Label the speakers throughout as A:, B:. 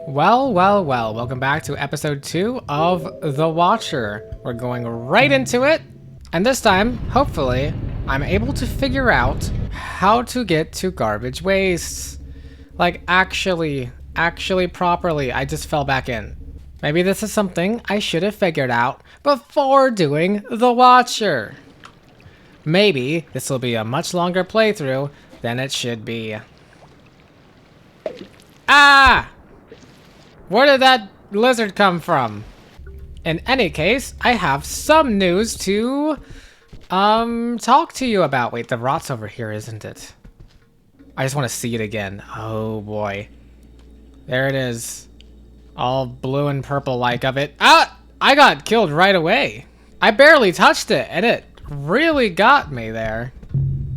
A: Well, welcome back to episode 2 of The Watcher. We're going right into it, and this time, hopefully, I'm able to figure out how to get to garbage wastes. Like, actually properly. I just fell back in. Maybe this is something I should have figured out before doing The Watcher. Maybe this will be a much longer playthrough than it should be. Ah! Where did that lizard come from? In any case, I have some news to talk to you about. Wait, the rot's over here, isn't it? I just want to see it again. Oh boy. There it is. All blue and purple like of it. Ah! I got killed right away. I barely touched it and it really got me there.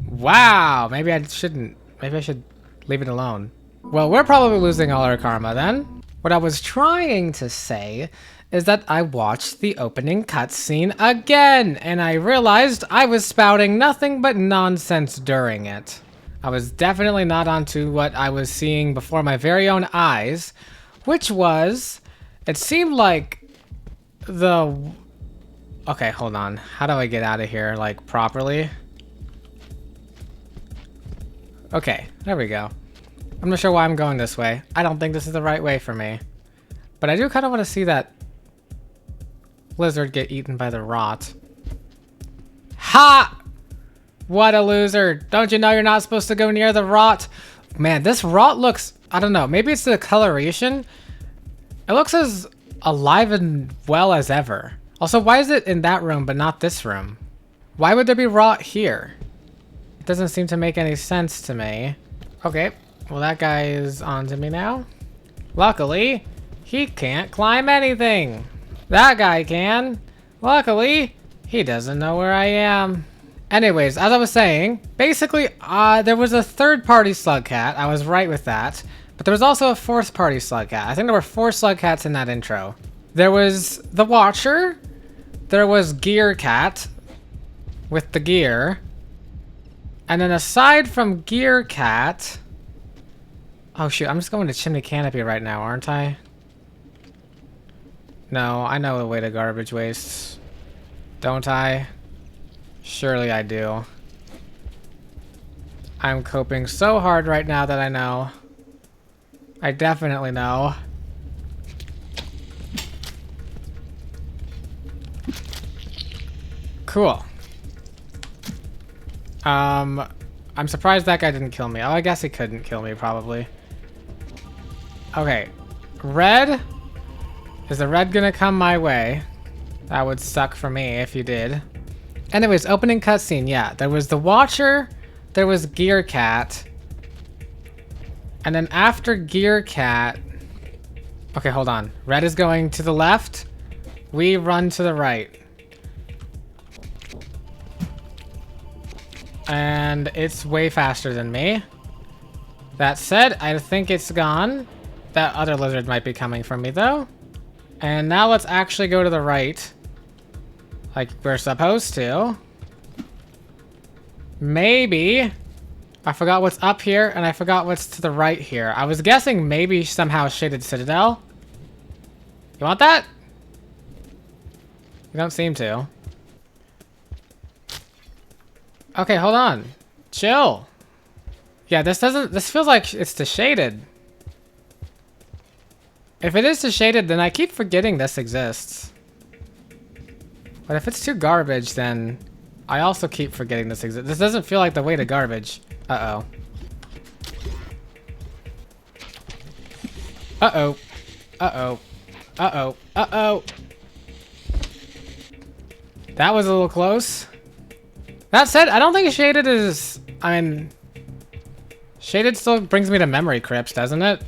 A: Wow, maybe I shouldn't. Maybe I should leave it alone. Well, we're probably losing all our karma then. What I was trying to say is that I watched the opening cutscene again, and I realized I was spouting nothing but nonsense during it. I was definitely not onto what I was seeing before my very own eyes, which was, it seemed like the... Okay, hold on. How do I get out of here, like, properly? Okay, there we go. I'm not sure why I'm going this way. I don't think this is the right way for me. But I do kind of want to see that lizard get eaten by the rot. Ha! What a loser. Don't you know you're not supposed to go near the rot? Man, this rot looks... I don't know. Maybe it's the coloration. It looks as alive and well as ever. Also, why is it in that room but not this room? Why would there be rot here? It doesn't seem to make any sense to me. Okay. Well, that guy is onto me now. Luckily, he can't climb anything. That guy can. Luckily, he doesn't know where I am. Anyways, as I was saying, basically, there was a third-party slug cat. I was right with that. But there was also a fourth-party slug cat. I think there were 4 slug cats in that intro. There was the Watcher. There was Gear Cat with the gear. And then aside from Gear Cat... Oh shoot, I'm just going to Chimney Canopy right now, aren't I? No, I know the way to garbage wastes. Don't I? Surely I do. I'm coping so hard right now that I know. I definitely know. Cool. I'm surprised that guy didn't kill me. Oh, I guess he couldn't kill me, probably. Okay, red. Is the red gonna come my way? That would suck for me if you did. Anyways, opening cutscene, yeah. There was the Watcher, there was Gear Cat. And then after Gear Cat... Okay, hold on. Red is going to the left. We run to the right. And it's way faster than me. That said, I think it's gone. That other lizard might be coming from me, though. And now let's actually go to the right. Like we're supposed to. Maybe. I forgot what's up here, and I forgot what's to the right here. I was guessing maybe somehow shaded citadel. You want that? You don't seem to. Okay, hold on. Chill. Yeah, this feels like it's to shaded. If it is to shaded, then I keep forgetting this exists. But if it's too garbage, then I also keep forgetting this exists. This doesn't feel like the way to garbage. Uh-oh. Uh-oh. Uh-oh. Uh-oh. Uh-oh. That was a little close. That said, I don't think shaded is... I mean... Shaded still brings me to memory crypts, doesn't it?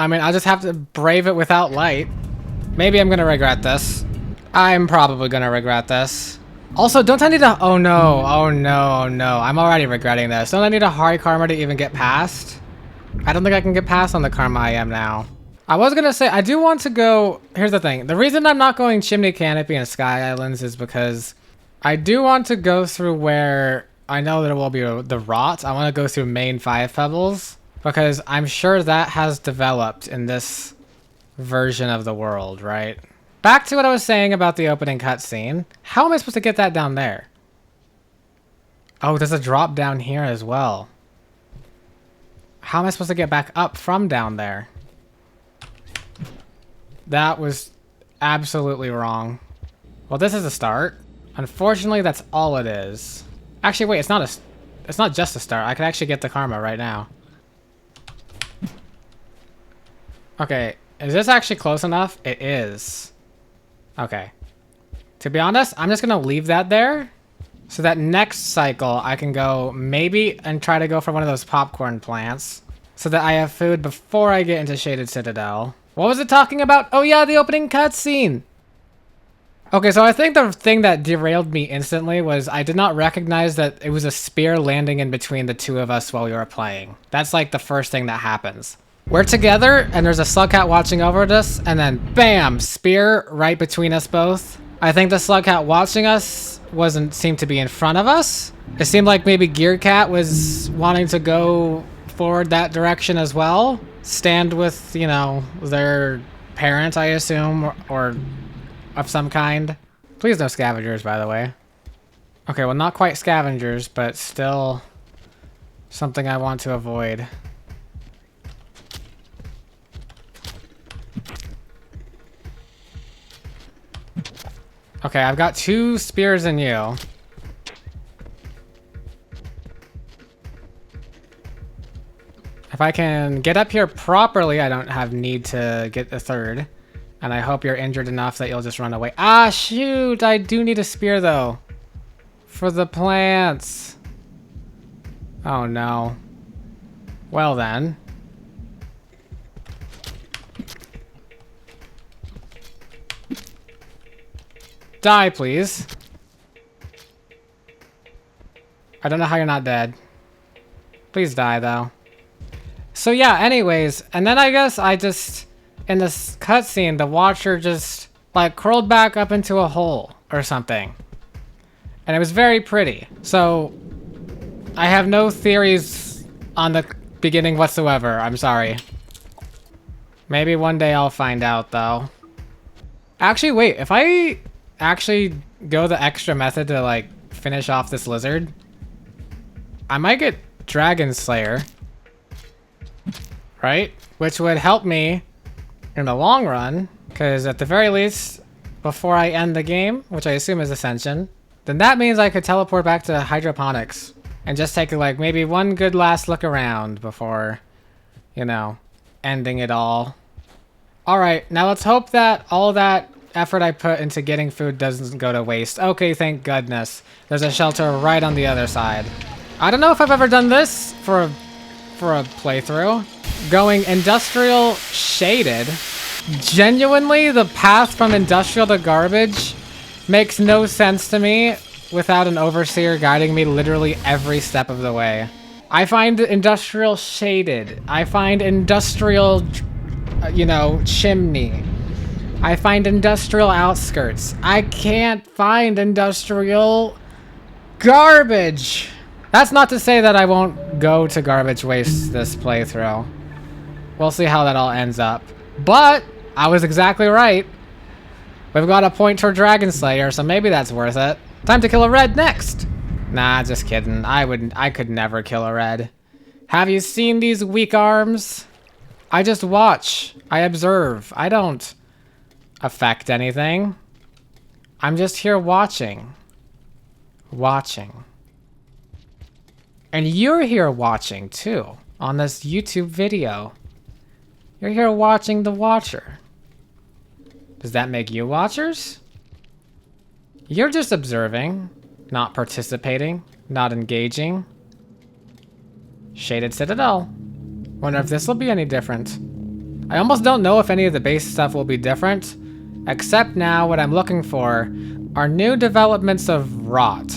A: I mean, I'll just have to brave it without light. Maybe I'm gonna regret this. I'm probably gonna regret this. Also, don't I need a... Oh no, oh no, oh no. I'm already regretting this. Don't I need a high karma to even get past? I don't think I can get past on the karma I am now. I was gonna say, I do want to go... Here's the thing. The reason I'm not going Chimney Canopy and Sky Islands is because I do want to go through where I know there will be the rot. I want to go through main 5 pebbles. Because I'm sure that has developed in this version of the world, right? Back to what I was saying about the opening cutscene. How am I supposed to get that down there? Oh, there's a drop down here as well. How am I supposed to get back up from down there? That was absolutely wrong. Well, this is a start. Unfortunately, that's all it is. Actually, wait, it's not just a start. I could actually get the karma right now. Okay, is this actually close enough? It is. Okay. To be honest, I'm just gonna leave that there. So that next cycle, I can go maybe and try to go for one of those popcorn plants. So that I have food before I get into Shaded Citadel. What was it talking about? Oh yeah, the opening cutscene! Okay, so I think the thing that derailed me instantly was I did not recognize that it was a spear landing in between the two of us while we were playing. That's like the first thing that happens. We're together, and there's a slug cat watching over us, and then BAM! Spear right between us both. I think the slug cat watching us seemed to be in front of us. It seemed like maybe Gear Cat was wanting to go forward that direction as well. Stand with, you know, their parent, I assume, or of some kind. Please no scavengers, by the way. Okay, well, not quite scavengers, but still something I want to avoid. Okay, I've got 2 spears in you. If I can get up here properly, I don't have need to get the 3rd. And I hope you're injured enough that you'll just run away. Ah, shoot! I do need a spear, though. For the plants. Oh, no. Well, then. Die, please. I don't know how you're not dead. Please die, though. So yeah, anyways, and then I guess in this cutscene, the Watcher just, like, curled back up into a hole or something. And it was very pretty. So, I have no theories on the beginning whatsoever. I'm sorry. Maybe one day I'll find out, though. Actually, wait, if I actually go the extra method to, like, finish off this lizard, I might get Dragon Slayer. Right? Which would help me in the long run, because at the very least, before I end the game, which I assume is Ascension, then that means I could teleport back to Hydroponics and just take, like, maybe one good last look around before, you know, ending it all. Alright, now let's hope that all that effort I put into getting food doesn't go to waste. Okay, thank goodness. There's a shelter right on the other side. I don't know if I've ever done this for a playthrough. Going industrial shaded. Genuinely, the path from industrial to garbage makes no sense to me without an overseer guiding me literally every step of the way. I find industrial shaded. I find industrial, you know, chimney. I find industrial outskirts. I can't find industrial garbage. That's not to say that I won't go to garbage waste this playthrough. We'll see how that all ends up. But I was exactly right. We've got a point for Dragon Slayer, so maybe that's worth it. Time to kill a red next. Nah, just kidding. I could never kill a red. Have you seen these weak arms? I just watch. I observe. I don't affect anything. I'm just here watching. Watching. And you're here watching, too, on this YouTube video. You're here watching the Watcher. Does that make you watchers? You're just observing, not participating, not engaging. Shaded Citadel. Wonder if this will be any different. I almost don't know if any of the base stuff will be different, except now what I'm looking for are new developments of rot.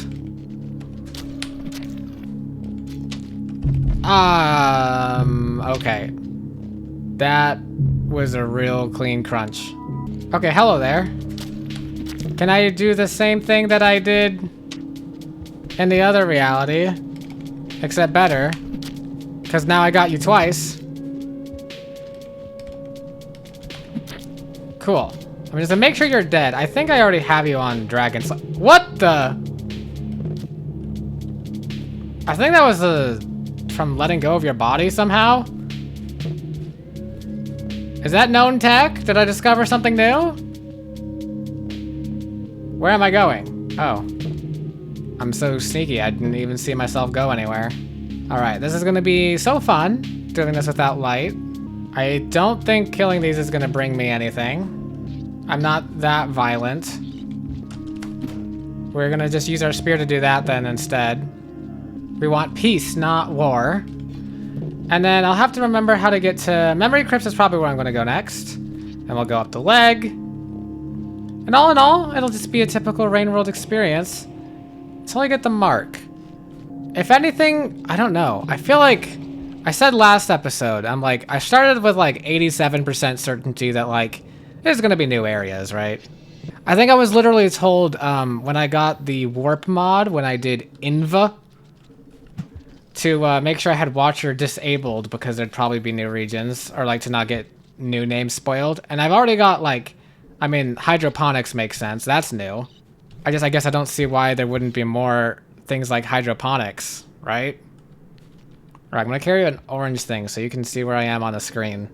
A: Okay. That was a real clean crunch. Okay, hello there. Can I do the same thing that I did in the other reality? Except better. Because now I got you twice. Cool. I mean, just to make sure you're dead, I think I already have you on Dragon's... What the? I think that was from letting go of your body somehow. Is that known tech? Did I discover something new? Where am I going? Oh. I'm so sneaky, I didn't even see myself go anywhere. Alright, this is gonna be so fun, doing this without light. I don't think killing these is gonna bring me anything. I'm not that violent. We're gonna just use our spear to do that then instead. We want peace, not war. And then I'll have to remember how to get to... Memory Crypts is probably where I'm gonna go next. And we'll go up the leg. And all in all, it'll just be a typical Rain World experience. Until I get the mark. If anything, I don't know. I feel like I said last episode, I'm like, I started with like 87% certainty that like, there's gonna be new areas, right? I think I was literally told when I got the warp mod, when I did Inva, to make sure I had Watcher disabled because there'd probably be new regions, or like to not get new names spoiled. And I've already got like, I mean, hydroponics makes sense, that's new. I guess I don't see why there wouldn't be more things like hydroponics, right? Alright, I'm gonna carry an orange thing so you can see where I am on the screen.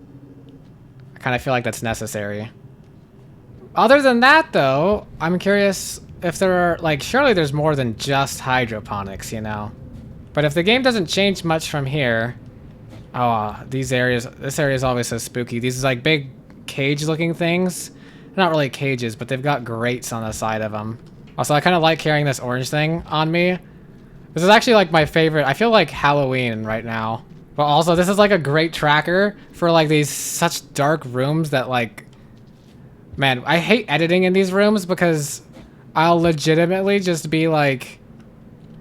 A: I kind of feel like that's necessary. Other than that, though, I'm curious if there are, like, surely there's more than just hydroponics, you know? But if the game doesn't change much from here... Oh, these areas, this area is always so spooky. These like big cage-looking things. They're not really cages, but they've got grates on the side of them. Also, I kind of like carrying this orange thing on me. This is actually like my favorite. I feel like Halloween right now. But also, this is like a great tracker for like these such dark rooms that like... Man, I hate editing in these rooms because I'll legitimately just be like...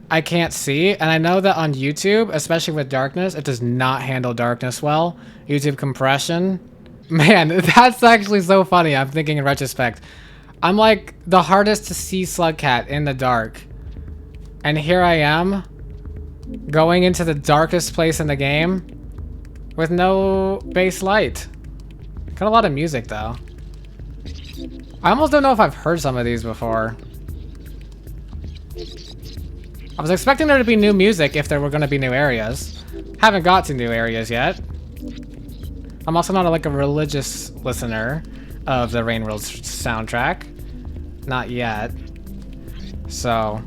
A: I can't see. And I know that on YouTube, especially with darkness, it does not handle darkness well. YouTube compression. Man, that's actually so funny. I'm thinking in retrospect. I'm like the hardest to see Slugcat in the dark. And here I am going into the darkest place in the game with no base light. Got a lot of music though. I almost don't know if I've heard some of these before. I was expecting there to be new music if there were going to be new areas. Haven't got to new areas yet. I'm also not like a religious listener of the Rain World soundtrack. Not yet. So,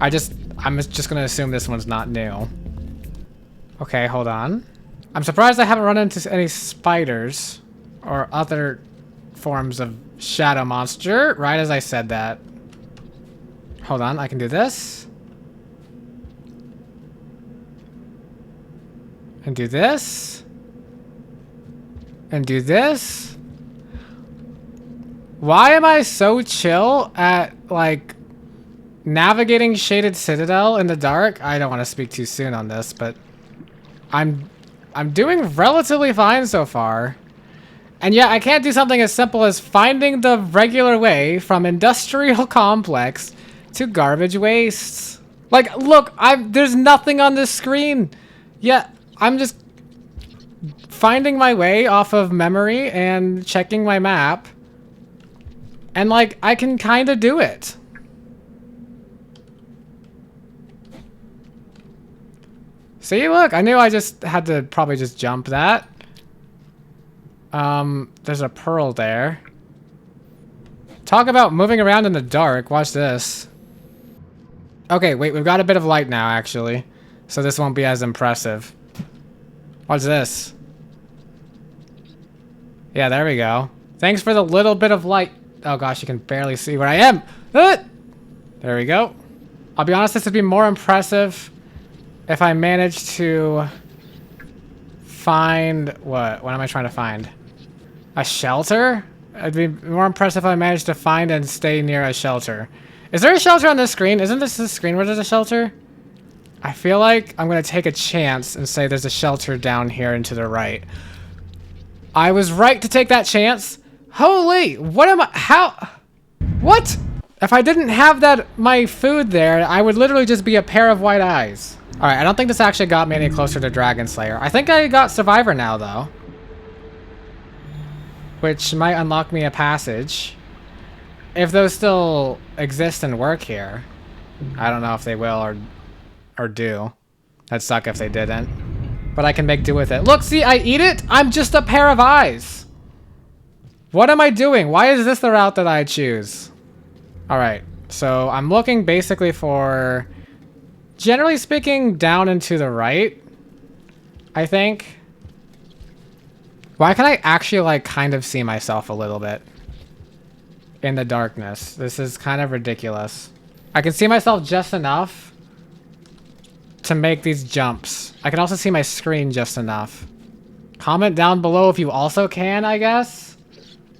A: I'm just gonna assume this one's not new. Okay, hold on. I'm surprised I haven't run into any spiders or other forms of shadow monster, right as I said that. Hold on, I can do this. And do this. And do this. Why am I so chill at, like, navigating Shaded Citadel in the dark? I don't want to speak too soon on this, but I'm doing relatively fine so far. And yeah, I can't do something as simple as finding the regular way from industrial complex to garbage wastes. Like, look, there's nothing on this screen. Yeah, I'm just finding my way off of memory and checking my map. And like, I can kind of do it. See, look, I knew I just had to probably just jump that. There's a pearl there. Talk about moving around in the dark. Watch this. Okay, wait, we've got a bit of light now, actually. So this won't be as impressive. Watch this. Yeah, there we go. Thanks for the little bit of light. Oh gosh, you can barely see where I am. There we go. I'll be honest, this would be more impressive if I managed to find... What am I trying to find? A shelter? It'd be more impressive if I managed to find and stay near a shelter. Is there a shelter on this screen? Isn't this the screen where there's a shelter? I feel like I'm gonna take a chance and say there's a shelter down here and to the right. I was right to take that chance. Holy, what am I, how, what? If I didn't have my food there, I would literally just be a pair of white eyes. Alright, I don't think this actually got me any closer to Dragon Slayer. I think I got Survivor now, though. Which might unlock me a passage. If those still exist and work here. I don't know if they will or do. That'd suck if they didn't. But I can make do with it. Look, see, I eat it? I'm just a pair of eyes. What am I doing? Why is this the route that I choose? Alright, so I'm looking basically for, generally speaking, down and to the right, I think. Why can I actually, like, kind of see myself a little bit in the darkness? This is kind of ridiculous. I can see myself just enough to make these jumps. I can also see my screen just enough. Comment down below if you also can, I guess.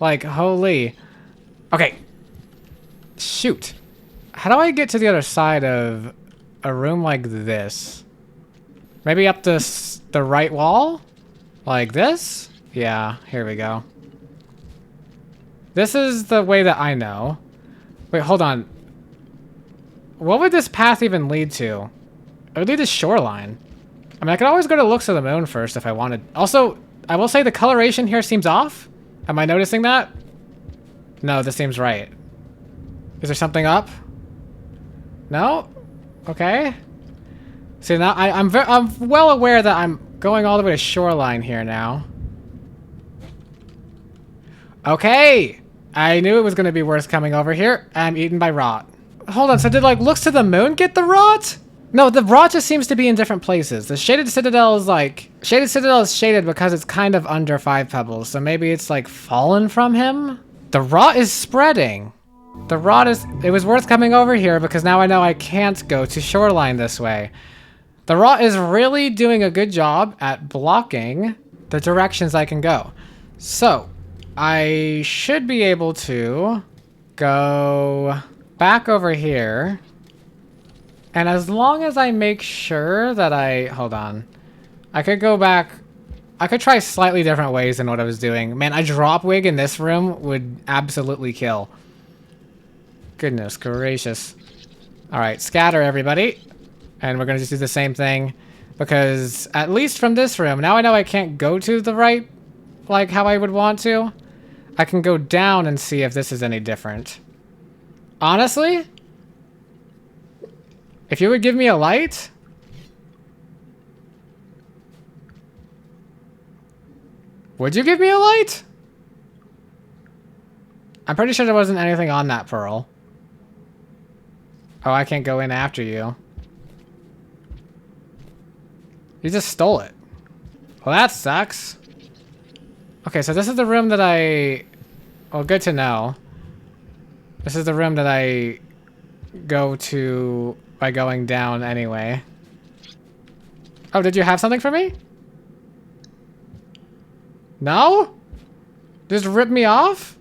A: Like, holy. Okay. Shoot. How do I get to the other side of a room like this? Maybe up the right wall? Like this? Yeah, here we go. This is the way that I know. Wait, hold on. What would this path even lead to? It would lead to shoreline. I mean, I could always go to Looks of the Moon first if I wanted. Also, I will say the coloration here seems off. Am I noticing that? No, this seems right. Is there something up? No? Okay. See, now I'm well aware that I'm going all the way to shoreline here now. Okay! I knew it was going to be worse coming over here. I'm eaten by rot. Hold on, so did, like, Looks to the Moon get the rot? No, the rot just seems to be in different places. The Shaded Citadel is, like... Shaded Citadel is shaded because it's kind of under 5 pebbles, so maybe it's, like, fallen from him? The rot is spreading. The rot is... It was worth coming over here because now I know I can't go to shoreline this way. The rot is really doing a good job at blocking the directions I can go. So... I should be able to go back over here. And as long as I make sure that hold on. I could go back. I could try slightly different ways than what I was doing. Man, a drop wig in this room would absolutely kill. Goodness gracious. Alright, scatter everybody. And we're going to just do the same thing. Because at least from this room, now I know I can't go to the right like how I would want to. I can go down and see if this is any different. Honestly, if you would give me a light. Would you give me a light? I'm pretty sure there wasn't anything on that pearl. Oh, I can't go in after you. You just stole it. Well, that sucks. Okay, so this is the room that well, good to know. This is the room that I go to by going down anyway. Oh, did you have something for me? No? Just rip me off?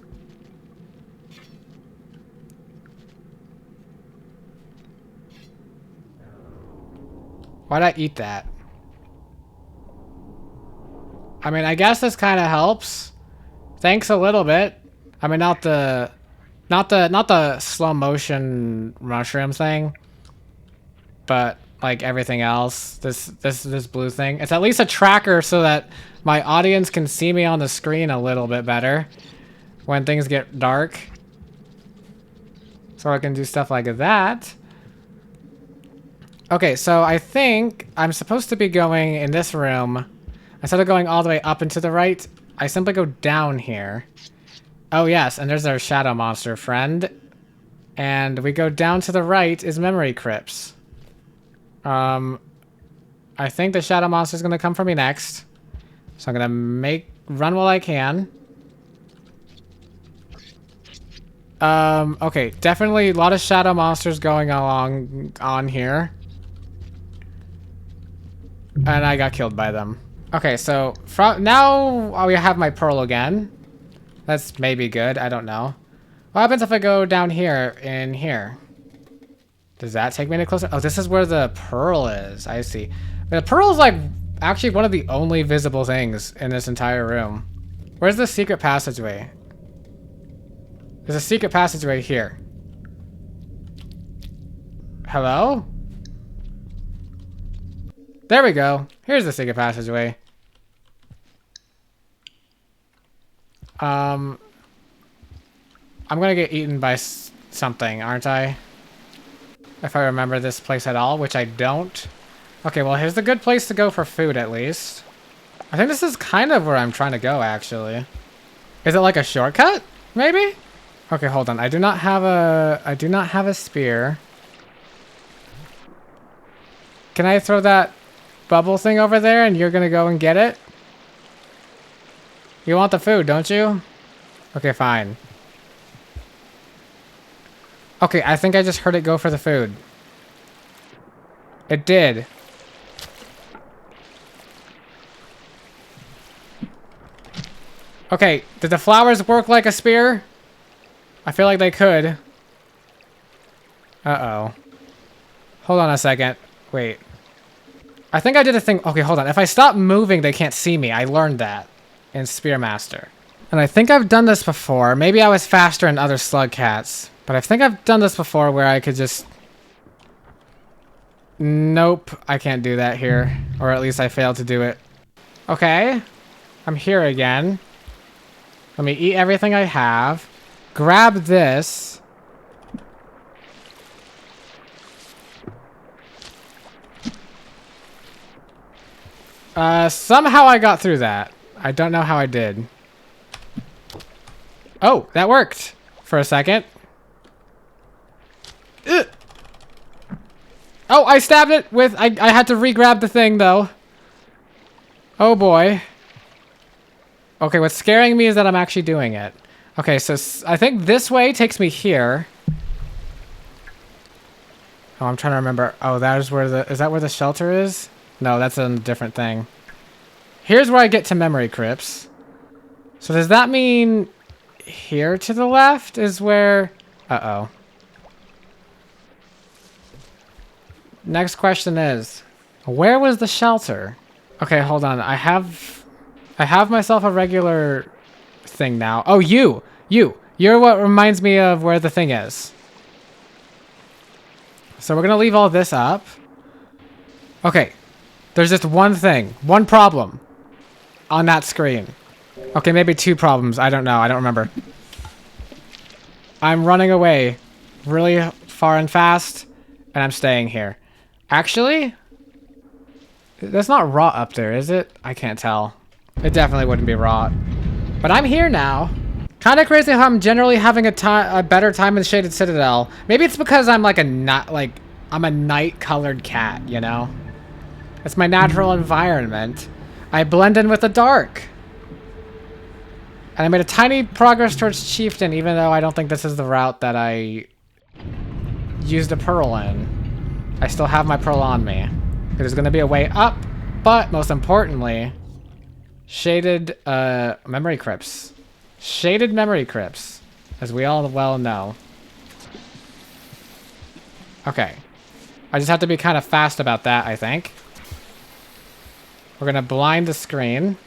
A: Why'd I eat that? I mean, I guess this kind of helps. Thanks a little bit. I mean, not the slow motion mushroom thing, but like everything else. This blue thing. It's at least a tracker so that my audience can see me on the screen a little bit better when things get dark. So I can do stuff like that. Okay, so I think I'm supposed to be going in this room. Instead of going all the way up and to the right, I simply go down here. Oh yes, and there's our shadow monster friend. And we go down to the right is memory crypts. I think the shadow monster is going to come for me next. So I'm going to run while I can. Okay, definitely a lot of shadow monsters going on here. And I got killed by them. Okay, so now we have my pearl again. That's maybe good. I don't know. What happens if I go down here in here? Does that take me any closer? Oh, this is where the pearl is. I see. The pearl is like actually one of the only visible things in this entire room. Where's the secret passageway? There's a secret passageway here. Hello? There we go. Here's the secret passageway. I'm gonna get eaten by something, aren't I? If I remember this place at all, which I don't. Okay, well, here's the good place to go for food, at least. I think this is kind of where I'm trying to go, actually. Is it like a shortcut? Maybe? Okay, hold on. I do not have a spear. Can I throw that bubble thing over there and you're gonna go and get it? You want the food, don't you? Okay, fine. Okay, I think I just heard it go for the food. It did. Okay, did the flowers work like a spear? I feel like they could. Uh-oh. Hold on a second. Wait. I think I did a thing. Okay, hold on. If I stop moving, they can't see me. I learned that in Spearmaster. And I think I've done this before. Maybe I was faster in other slug cats. But I think I've done this before where I could just... Nope. I can't do that here. Or at least I failed to do it. Okay. I'm here again. Let me eat everything I have. Grab this. Somehow I got through that. I don't know how I did. Oh, that worked for a second. Ugh. Oh, I stabbed it with... I had to re-grab the thing, though. Oh, boy. Okay, what's scaring me is that I'm actually doing it. Okay, so I think this way takes me here. Oh, I'm trying to remember. Oh, that is where the... Is that where the shelter is? No, that's a different thing. Here's where I get to memory crypts. So does that mean... Here to the left is where... Uh-oh. Next question is... Where was the shelter? Okay, hold on. I have myself a regular thing now. Oh, you're what reminds me of where the thing is. So we're gonna leave all this up. Okay, there's just one thing, one problem on that screen. Okay, maybe two problems. I don't know. I don't remember. I'm running away really far and fast, and I'm staying here. Actually, that's not rot up there, is it? I can't tell. It definitely wouldn't be rot. But I'm here now. Kind of crazy how I'm generally having a better time in Shaded Citadel. Maybe it's because I'm like I'm a night-colored cat, you know? It's my natural environment. I blend in with the dark. And I made a tiny progress towards Chieftain, even though I don't think this is the route that I used a pearl in. I still have my pearl on me. There's going to be a way up, but most importantly, shaded memory crypts. Shaded memory crypts, as we all well know. Okay. I just have to be kind of fast about that, I think. We're going to blind the screen.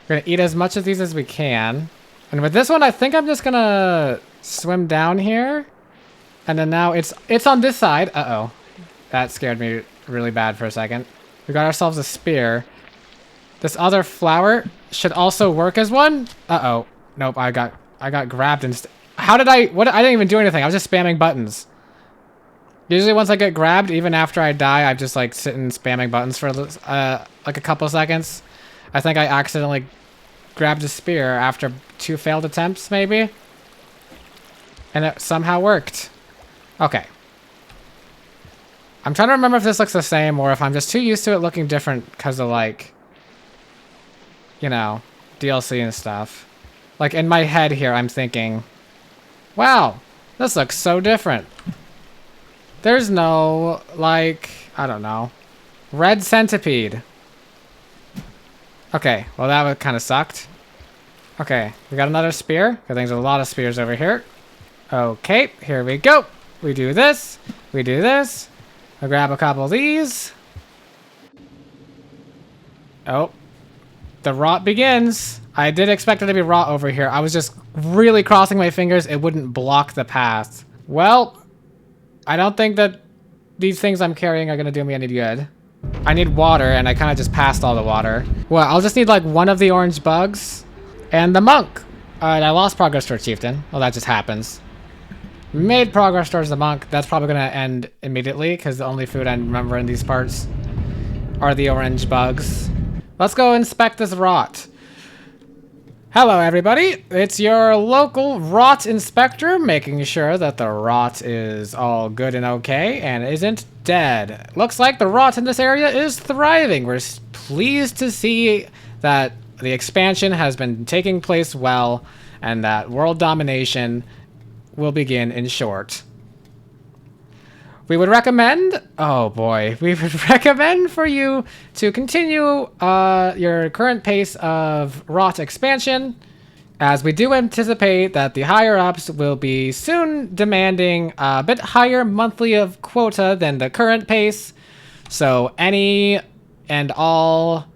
A: We're going to eat as much of these as we can. And with this one, I think I'm just going to swim down here. And then now it's on this side. Uh-oh. That scared me really bad for a second. We got ourselves a spear. This other flower should also work as one. Uh-oh. Nope, I got grabbed and... How did I... What? I didn't even do anything. I was just spamming buttons. Usually once I get grabbed, even after I die, I just like sit and spamming buttons for like a couple seconds. I think I accidentally grabbed a spear after 2 failed attempts, maybe? And it somehow worked. Okay. I'm trying to remember if this looks the same or if I'm just too used to it looking different because of like, you know, DLC and stuff. Like in my head here, I'm thinking, wow, this looks so different. There's no, like, I don't know, red centipede. Okay, well that kind of sucked. Okay, we got another spear. I think there's a lot of spears over here. Okay, here we go. We do this. We do this. I'll grab a couple of these. Oh, the rot begins. I did expect it to be rot over here. I was just really crossing my fingers it wouldn't block the path. Well, I don't think that these things I'm carrying are gonna do me any good. I need water, and I kind of just passed all the water. Well, I'll just need like one of the orange bugs and the monk. Alright, I lost progress towards chieftain. Well, that just happens. Made progress towards the monk. That's probably gonna end immediately because the only food I remember in these parts are the orange bugs. Let's go inspect this rot. Hello everybody, it's your local rot inspector making sure that the rot is all good and okay and isn't dead. Looks like the rot in this area is thriving. We're pleased to see that the expansion has been taking place well and that world domination will begin in short. We would recommend, oh boy, we would recommend for you to continue your current pace of rot expansion, as we do anticipate that the higher-ups will be soon demanding a bit higher monthly of quota than the current pace. So any and all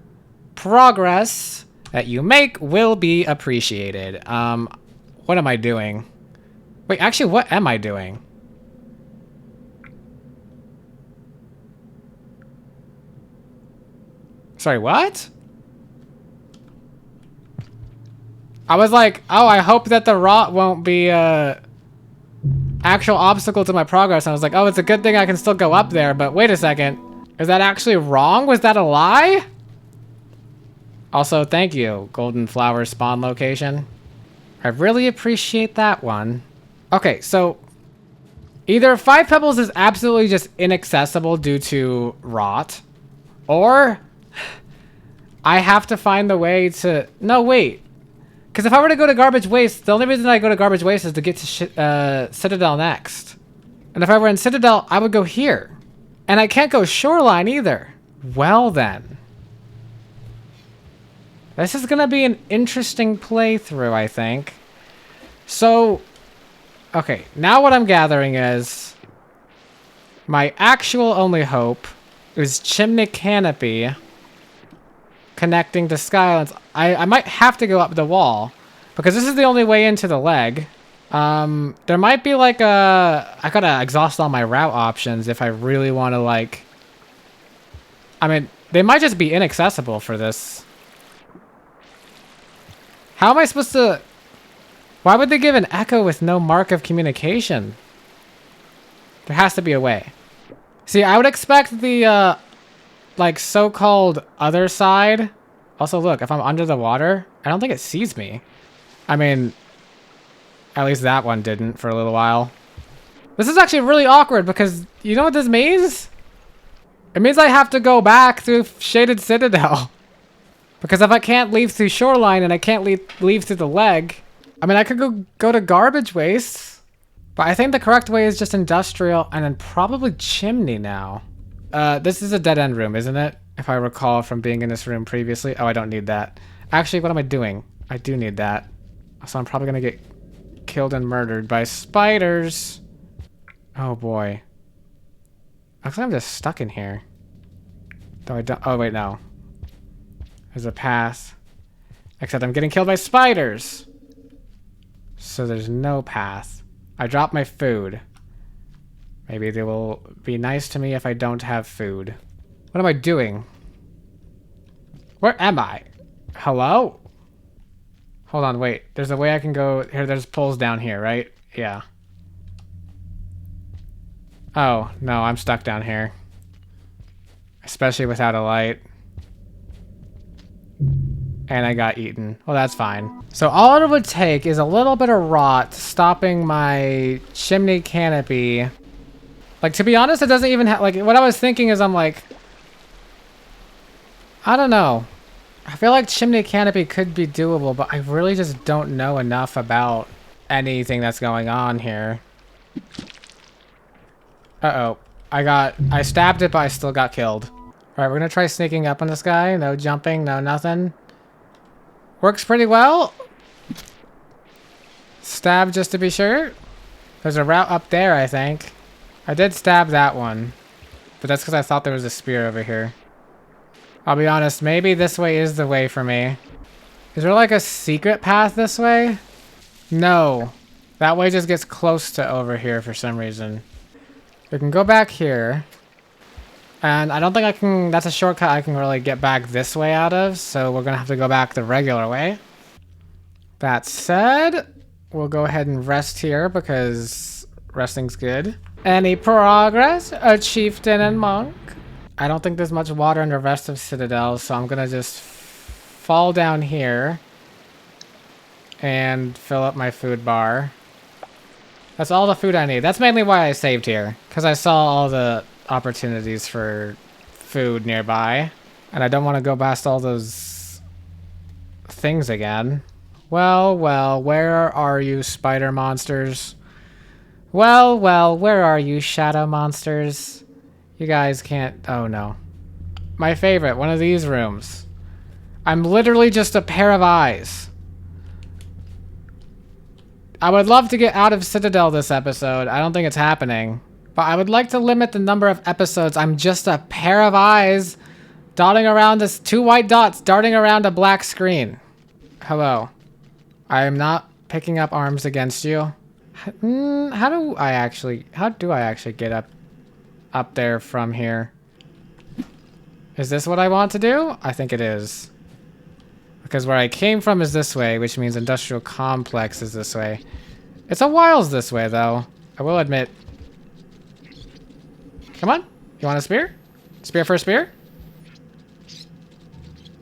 A: progress that you make will be appreciated. What am I doing? Wait, actually, what am I doing? Sorry, what? I was like, oh, I hope that the rot won't be a actual obstacle to my progress. And I was like, oh, it's a good thing I can still go up there. But wait a second. Is that actually wrong? Was that a lie? Also, thank you, Golden Flower spawn location. I really appreciate that one. Okay, so either 5 Pebbles is absolutely just inaccessible due to rot, or I have to find the way to... No, wait. Because if I were to go to Garbage Waste, the only reason I go to Garbage Waste is to get to Citadel next. And if I were in Citadel, I would go here. And I can't go Shoreline either. Well then. This is going to be an interesting playthrough, I think. So, okay, now what I'm gathering is my actual only hope is Chimney Canopy connecting to Skylands. I might have to go up the wall because this is the only way into the leg. There might be like a... I gotta exhaust all my route options if I really want to like... I mean, they might just be inaccessible for this. How am I supposed to... Why would they give an echo with no mark of communication? There has to be a way. See, I would expect the, like, so-called other side. Also, look, if I'm under the water, I don't think it sees me. I mean, at least that one didn't for a little while. This is actually really awkward because you know what this means? It means I have to go back through Shaded Citadel. Because if I can't leave through Shoreline and I can't leave through the leg, I mean, I could go to Garbage Waste. But I think the correct way is just Industrial and then probably Chimney now. This is a dead-end room, isn't it? If I recall from being in this room previously. Oh, I don't need that. Actually, what am I doing? I do need that. So I'm probably gonna get killed and murdered by spiders. Oh boy. Looks like I'm just stuck in here. Though I don't... Oh, wait, no. There's a path. Except I'm getting killed by spiders. So there's no path. I dropped my food. Maybe they will be nice to me if I don't have food. What am I doing? Where am I? Hello? Hold on, wait. There's a way I can go... Here, there's poles down here, right? Yeah. Oh, no, I'm stuck down here. Especially without a light. And I got eaten. Well, that's fine. So all it would take is a little bit of rot stopping my Chimney Canopy. Like, to be honest, it doesn't even have... Like, what I was thinking is I'm like... I don't know. I feel like Chimney Canopy could be doable, but I really just don't know enough about anything that's going on here. Uh-oh. I stabbed it, but I still got killed. Alright, we're gonna try sneaking up on this guy. No jumping, no nothing. Works pretty well. Stab just to be sure. There's a route up there, I think. I did stab that one. But that's because I thought there was a spear over here. I'll be honest, maybe this way is the way for me. Is there like a secret path this way? No. That way just gets close to over here for some reason. We can go back here. And I don't think I can... That's a shortcut I can really get back this way out of. So we're going to have to go back the regular way. That said, we'll go ahead and rest here because resting's good. Any progress? A chieftain and monk? I don't think there's much water in the rest of Citadel, so I'm gonna just fall down here and fill up my food bar. That's all the food I need. That's mainly why I saved here, because I saw all the opportunities for food nearby, and I don't want to go past all those things again. Well, well, where are you, spider monsters? Well, well, where are you, shadow monsters? You guys can't... Oh, no. My favorite, one of these rooms. I'm literally just a pair of eyes. I would love to get out of Citadel this episode. I don't think it's happening. But I would like to limit the number of episodes. I'm just a pair of eyes dotting around this... 2 white dots darting around a black screen. Hello. I am not picking up arms against you. How do I actually get up there from here? Is this what I want to do? I think it is. Because where I came from is this way, which means industrial complex is this way. It's a whiles this way, though. I will admit. Come on. You want a spear? Spear for a spear?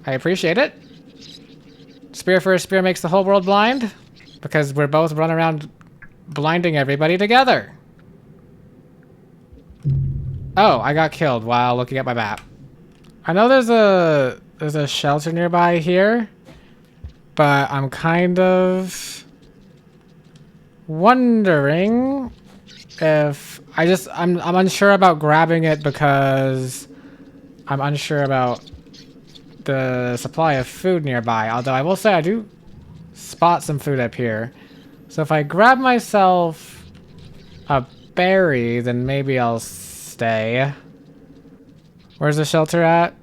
A: I appreciate it. Spear for a spear makes the whole world blind. Because we're both running around blinding everybody together. Oh, I got killed while looking at my map. I know there's a shelter nearby here, but I'm kind of wondering if I'm unsure about grabbing it because I'm unsure about the supply of food nearby. Although I will say I do spot some food up here. So if I grab myself a berry, then maybe I'll stay. Where's the shelter at?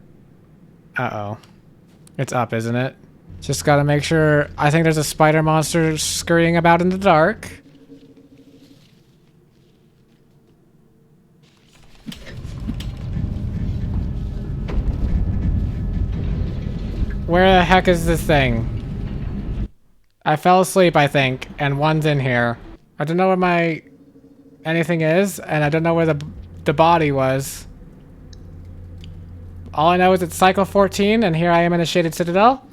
A: Uh-oh. It's up, isn't it? Just gotta make sure. I think there's a spider monster scurrying about in the dark. Where the heck is this thing? I fell asleep, I think, and one's in here. I don't know where my anything is, and I don't know where the body was. All I know is it's cycle 14, and here I am in a shaded citadel.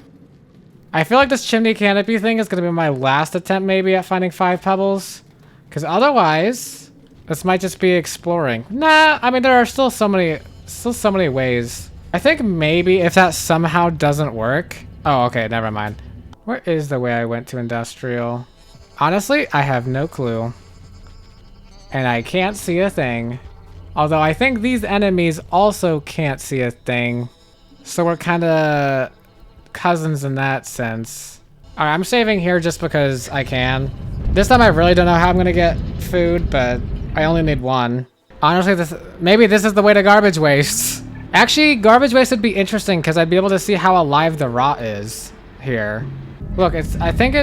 A: I feel like this chimney canopy thing is going to be my last attempt, maybe, at finding 5 pebbles. Because otherwise, this might just be exploring. Nah, I mean, there are still so many ways. I think maybe if that somehow doesn't work... Oh, okay, never mind. Where is the way I went to industrial? Honestly, I have no clue. And I can't see a thing. Although I think these enemies also can't see a thing. So we're kind of cousins in that sense. Alright, I'm saving here just because I can. This time I really don't know how I'm going to get food, but I only need 1. Honestly, maybe this is the way to garbage waste. Actually, garbage waste would be interesting because I'd be able to see how alive the rot is here. Look, I think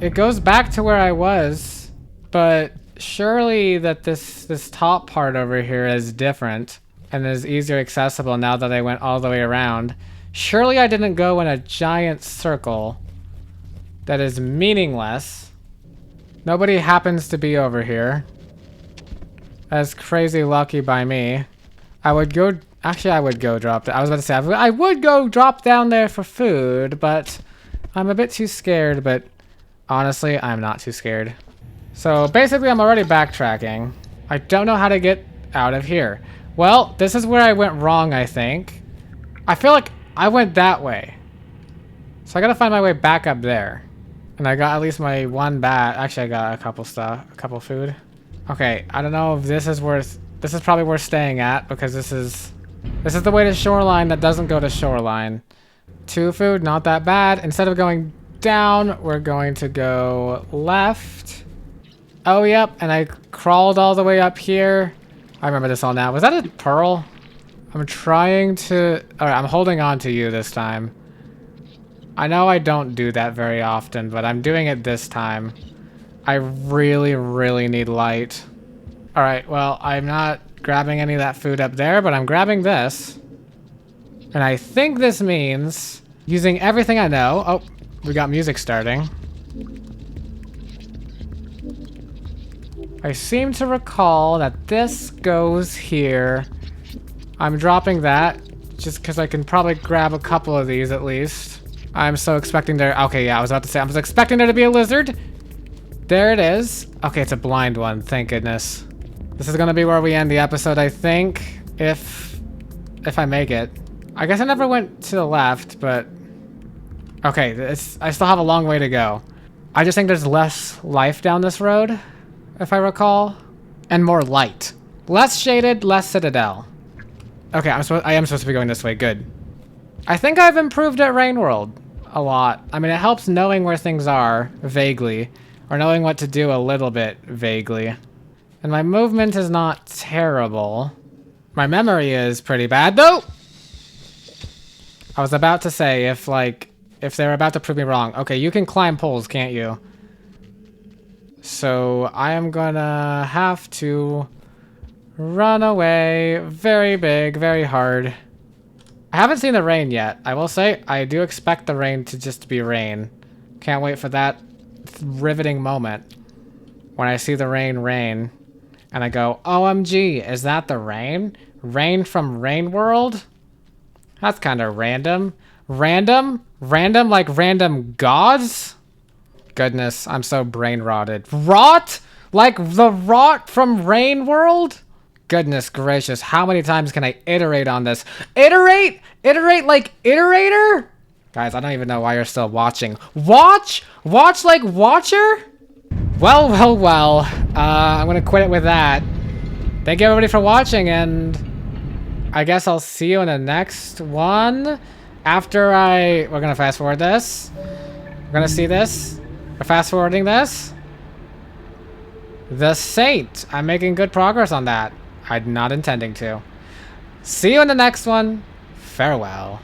A: it goes back to where I was, but surely that this top part over here is different and is easier accessible now that I went all the way around. Surely I didn't go in a giant circle that is meaningless. Nobody happens to be over here. That's crazy lucky by me. I would go drop. I was about to say I would go drop down there for food, but I'm a bit too scared. But honestly, I'm not too scared. So basically, I'm already backtracking. I don't know how to get out of here. Well, this is where I went wrong, I think. I feel like I went that way. So I gotta find my way back up there. And I got at least my 1 bat. Actually, I got a couple food. Okay, I don't know if this is probably worth staying at because this is the way to shoreline that doesn't go to shoreline. 2 food, not that bad. Instead of going down, we're going to go left. Oh, yep, and I crawled all the way up here. I remember this all now. Was that a pearl? I'm trying to... Alright, I'm holding on to you this time. I know I don't do that very often, but I'm doing it this time. I really, really need light. Alright, well, I'm not grabbing any of that food up there, but I'm grabbing this. And I think this means using everything I know. Oh, we got music starting. I seem to recall that this goes here. I'm dropping that just because I can probably grab a couple of these at least. I'm so expecting there. Okay, yeah, I was about to say I was expecting there to be a lizard. There it is. Okay, it's a blind one. Thank goodness. This is gonna be where we end the episode, I think, if I make it. I guess I never went to the left, but okay, I still have a long way to go. I just think there's less life down this road, if I recall, and more light. Less shaded, less citadel. Okay, I am supposed to be going this way. Good. I think I've improved at Rain World a lot. I mean, it helps knowing where things are vaguely, or knowing what to do a little bit vaguely. And my movement is not terrible. My memory is pretty bad, though. I was about to say, if they're about to prove me wrong. Okay, you can climb poles, can't you? So I am gonna have to run away very big, very hard. I haven't seen the rain yet. I will say, I do expect the rain to just be rain. Can't wait for that riveting moment when I see the rain, and I go, OMG, is that the rain? Rain from Rain World? That's kind of random. Random? Random like random gods? Goodness, I'm so brain rotted. Rot? Like the rot from Rain World? Goodness gracious, how many times can I iterate on this? Iterate? Iterate like iterator? Guys, I don't even know why you're still watching. Watch? Watch like watcher? Well, well, well. I'm gonna quit it with that. Thank you everybody for watching, and I guess I'll see you in the next one. We're gonna fast forward this. We're gonna see this. We're fast forwarding this. The Saint. I'm making good progress on that. I'm not intending to. See you in the next one. Farewell.